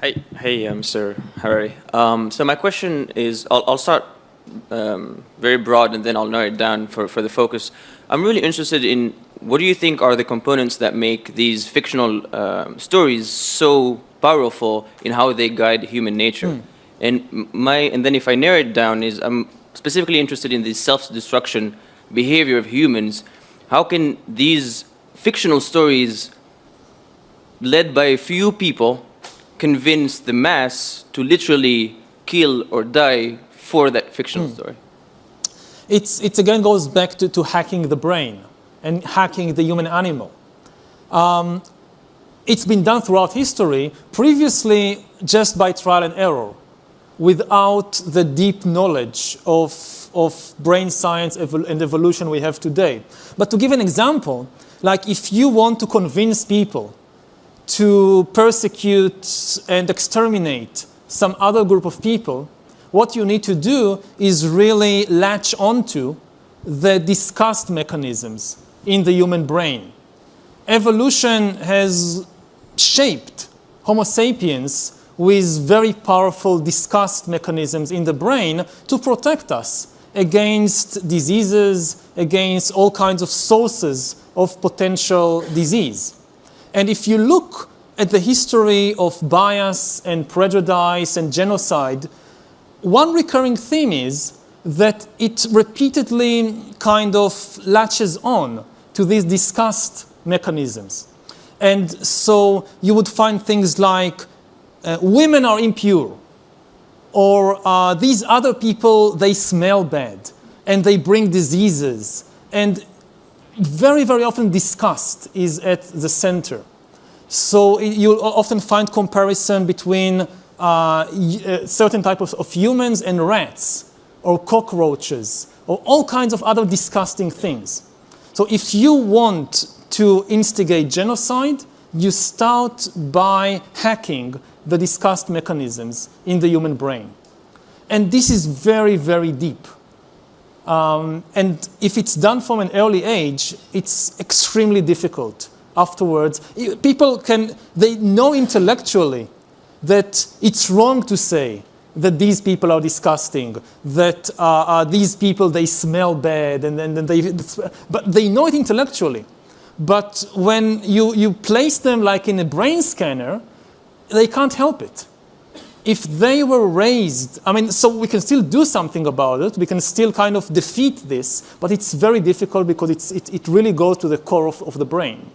Hey, Mr. Harari. So my question is, I'll start very broad and then I'll narrow it down for the focus. I'm really interested in what do you think are the components that make these fictional stories so powerful in how they guide human nature? And then if I narrow it down, is I'm specifically interested in the self-destruction behavior of humans. How can these fictional stories led by a few people convince the mass to literally kill or die for that fictional story? It again goes back to hacking the brain and hacking the human animal. It's been done throughout history, previously just by trial and error, without the deep knowledge of brain science and evolution we have today. But to give an example, like if you want to convince people to persecute and exterminate some other group of people, what you need to do is really latch onto the disgust mechanisms in the human brain. Evolution has shaped Homo sapiens with very powerful disgust mechanisms in the brain to protect us against diseases, against all kinds of sources of potential disease. And if you look at the history of bias and prejudice and genocide, one recurring theme is that it repeatedly kind of latches on to these disgust mechanisms. And so you would find things like women are impure, or these other people, they smell bad, and they bring diseases. And very, very often disgust is at the center. So you'll often find comparison between certain types of humans and rats, or cockroaches, or all kinds of other disgusting things. So if you want to instigate genocide, you start by hacking the disgust mechanisms in the human brain. And this is very, very deep. And if it's done from an early age, it's extremely difficult afterwards. People they know intellectually that it's wrong to say that these people are disgusting, that these people, they smell bad, but they know it intellectually. But when you place them like in a brain scanner, they can't help it. If they were raised, so we can still do something about it. We can still kind of defeat this, but it's very difficult because it really goes to the core of the brain.